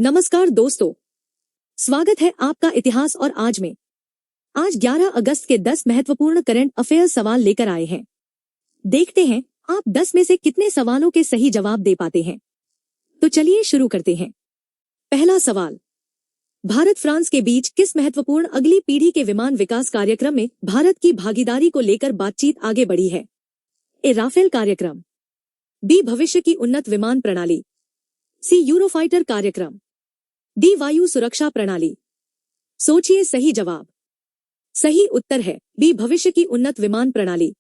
नमस्कार दोस्तों, स्वागत है आपका इतिहास और आज में। आज 11 अगस्त के 10 महत्वपूर्ण करंट अफेयर्स सवाल लेकर आए हैं। देखते हैं आप 10 में से कितने सवालों के सही जवाब दे पाते हैं। तो चलिए शुरू करते हैं। पहला सवाल, भारत फ्रांस के बीच किस महत्वपूर्ण अगली पीढ़ी के विमान विकास कार्यक्रम में भारत की भागीदारी को लेकर बातचीत आगे बढ़ी है? ए राफेल कार्यक्रम, बी भविष्य की उन्नत विमान प्रणाली, सी यूरोफाइटर कार्यक्रम, डी वायु सुरक्षा प्रणाली। सोचिए सही जवाब। सही उत्तर है बी भविष्य की उन्नत विमान प्रणाली।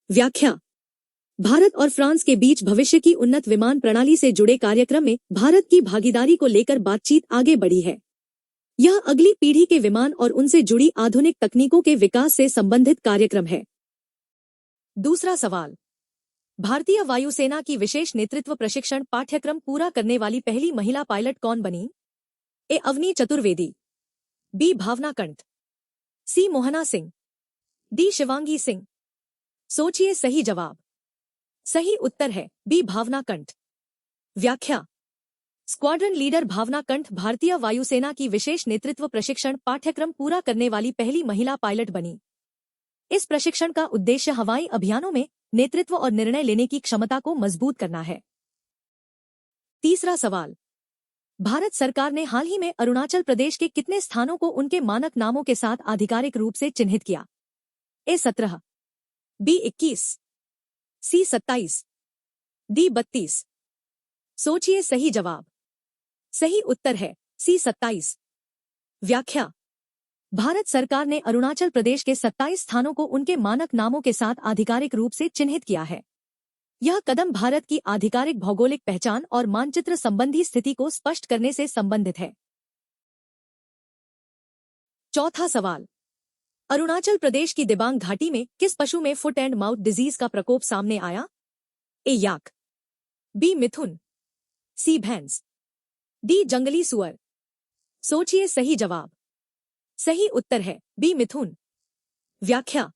व्याख्या, भारत और फ्रांस के बीच भविष्य की उन्नत विमान प्रणाली से जुड़े कार्यक्रम में भारत की भागीदारी को लेकर बातचीत आगे बढ़ी है। यह अगली पीढ़ी के विमान और उनसे जुड़ी आधुनिक तकनीकों के विकास से संबंधित कार्यक्रम है। दूसरा सवाल, भारतीय वायुसेना की विशेष नेतृत्व प्रशिक्षण पाठ्यक्रम पूरा करने वाली पहली महिला पायलट कौन बनी? ए अवनी चतुर्वेदी, बी भावना कंठ, सी मोहना सिंह, डी शिवांगी सिंह। सोचिए सही जवाब। सही उत्तर है बी भावना कंठ। व्याख्या, स्क्वाड्रन लीडर भावना कंठ भारतीय वायुसेना की विशेष नेतृत्व प्रशिक्षण पाठ्यक्रम पूरा करने वाली पहली महिला पायलट बनी। इस प्रशिक्षण का उद्देश्य हवाई अभियानों में नेतृत्व और निर्णय लेने की क्षमता को मजबूत करना है। तीसरा सवाल, भारत सरकार ने हाल ही में अरुणाचल प्रदेश के कितने स्थानों को उनके मानक नामों के साथ आधिकारिक रूप से चिन्हित किया? ए 17, बी 21, सी 27, डी 32। सोचिए सही जवाब। सही उत्तर है सी 27। व्याख्या, भारत सरकार ने अरुणाचल प्रदेश के 27 स्थानों को उनके मानक नामों के साथ आधिकारिक रूप से चिन्हित किया है। यह कदम भारत की आधिकारिक भौगोलिक पहचान और मानचित्र संबंधी स्थिति को स्पष्ट करने से संबंधित है। चौथा सवाल, अरुणाचल प्रदेश की दिबांग घाटी में किस पशु में फुट एंड माउथ डिजीज का प्रकोप सामने आया? ए याक, बी मिथुन, सी भैंस, डी जंगली सुअर। सोचिए सही जवाब। सही उत्तर है बी मिथुन। व्याख्या,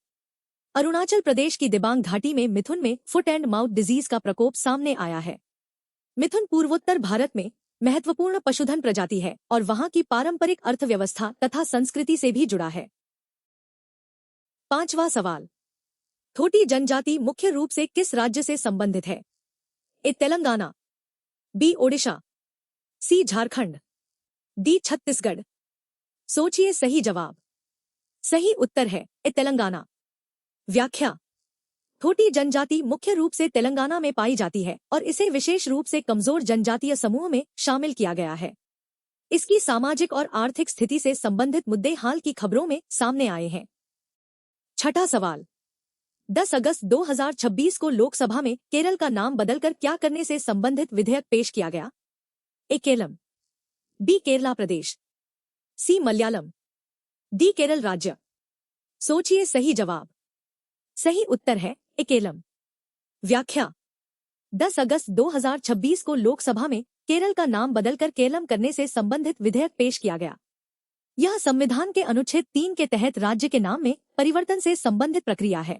अरुणाचल प्रदेश की दिबांग घाटी में मिथुन में फुट एंड माउथ डिजीज का प्रकोप सामने आया है। मिथुन पूर्वोत्तर भारत में महत्वपूर्ण पशुधन प्रजाति है और वहां की पारंपरिक अर्थव्यवस्था तथा संस्कृति से भी जुड़ा है। पांचवा सवाल, थोटी जनजाति मुख्य रूप से किस राज्य से संबंधित है? ए तेलंगाना, बी ओडिशा, सी झारखंड, डी छत्तीसगढ़। सोचिए सही जवाब। सही उत्तर है ए तेलंगाना। व्याख्या, थोटी जनजाति मुख्य रूप से तेलंगाना में पाई जाती है और इसे विशेष रूप से कमजोर जनजातीय समूह में शामिल किया गया है। इसकी सामाजिक और आर्थिक स्थिति से संबंधित मुद्दे हाल की खबरों में सामने आए हैं। छठा सवाल, 10 अगस्त 2026 को लोकसभा में केरल का नाम बदलकर क्या करने से संबंधित विधेयक पेश किया गया? ए केरलम, बी केरला प्रदेश, सी मलयालम, डी केरल राज्य। सोचिए सही जवाब। सही उत्तर है ए केरलम। व्याख्या, 10 अगस्त 2026 को लोकसभा में केरल का नाम बदलकर केरलम करने से संबंधित विधेयक पेश किया गया। यह संविधान के अनुच्छेद 3 के तहत राज्य के नाम में परिवर्तन से संबंधित प्रक्रिया है।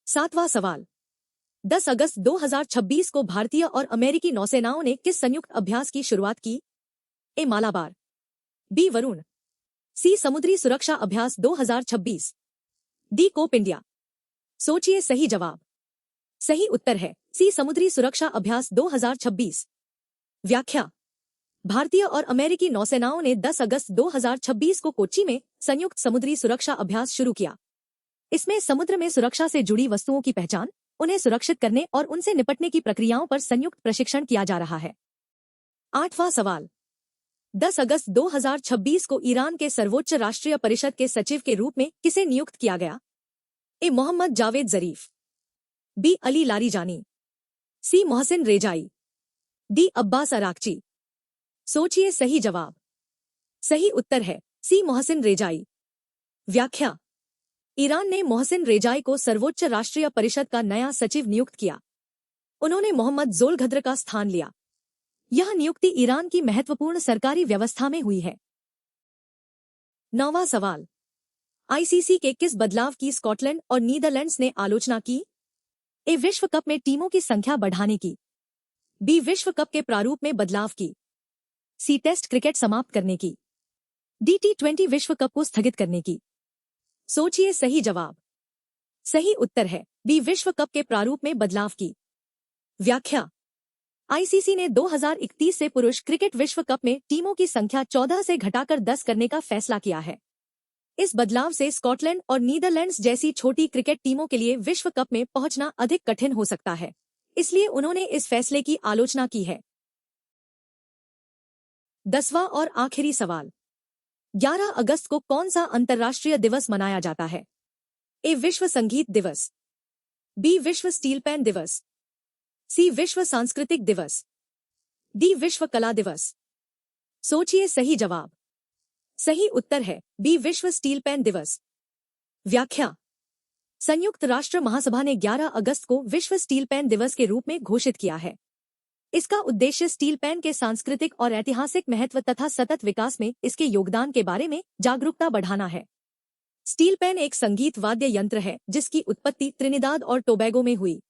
सातवां सवाल, 10 अगस्त 2026 को भारतीय और अमेरिकी नौसेनाओं ने किस संयुक्त अभ्यास की शुरुआत की? ए मालाबार, बी वरुण, सी समुद्री सुरक्षा अभ्यास 2026, डी कोप इंडिया। सोचिए सही जवाब। सही उत्तर है सी समुद्री सुरक्षा अभ्यास 2026। व्याख्या, भारतीय और अमेरिकी नौसेनाओं ने 10 अगस्त 2026 को कोच्चि में संयुक्त समुद्री सुरक्षा अभ्यास शुरू किया। इसमें समुद्र में सुरक्षा से जुड़ी वस्तुओं की पहचान, उन्हें सुरक्षित करने और उनसे निपटने की प्रक्रियाओं पर संयुक्त प्रशिक्षण किया जा रहा है। आठवां सवाल, 10 अगस्त 2026 को ईरान के सर्वोच्च राष्ट्रीय परिषद के सचिव के रूप में किसे नियुक्त किया गया? A Mohammad Javad Zarif, B Ali Larijani, C Mohsen Rezaei, D Abbas Araghchi. सोचिए सही जवाब। सही उत्तर है सी मोहसिन रेजाई। व्याख्या, ईरान ने मोहसिन रेजाई को सर्वोच्च राष्ट्रीय परिषद का नया सचिव नियुक्त किया। उन्होंने मोहम्मद जोलघद्र का स्थान लिया। यह नियुक्ति ईरान की महत्वपूर्ण सरकारी व्यवस्था में हुई है। 9वां सवाल, आईसीसी के किस बदलाव की स्कॉटलैंड और नीदरलैंड्स ने आलोचना की? ए विश्व कप में टीमों की संख्या बढ़ाने की, बी विश्व कप के प्रारूप में बदलाव की, सी टेस्ट क्रिकेट समाप्त करने की, डी T20 विश्व कप को स्थगित करने की। सोचिए सही जवाब। सही उत्तर है बी विश्व कप के प्रारूप में बदलाव की। व्याख्या। आईसीसी ने 2031 से पुरुष क्रिकेट विश्व कप में टीमों की संख्या 14 से घटाकर 10 करने का फैसला किया है। इस बदलाव से स्कॉटलैंड और नीदरलैंड्स जैसी छोटी क्रिकेट टीमों के लिए विश्व कप में पहुंचना अधिक कठिन हो सकता है, इसलिए उन्होंने इस फैसले की आलोचना की है। 10वां और आखिरी सवाल। 11 अगस्त को कौन सा अंतर्राष्ट्रीय दिवस मनाया जाता है? ए विश्व संगीत दिवस, बी विश्व स्टील पैन दिवस, सी विश्व सांस्कृतिक दिवस, डी विश्व कला दिवस। सोचिए सही जवाब। सही उत्तर है बी विश्व स्टील पैन दिवस। व्याख्या। संयुक्त राष्ट्र महासभा ने 11 अगस्त को विश्व स्टील पैन दिवस के रूप में घोषित किया है। इसका उद्देश्य स्टील पैन के सांस्कृतिक और ऐतिहासिक महत्व तथा सतत विकास में इसके योगदान के बारे में जागरूकता बढ़ाना है। स्टील पैन एक संगीत वाद्य यंत्र है जिसकी उत्पत्ति त्रिनिदाद और टोबैगो में हुई।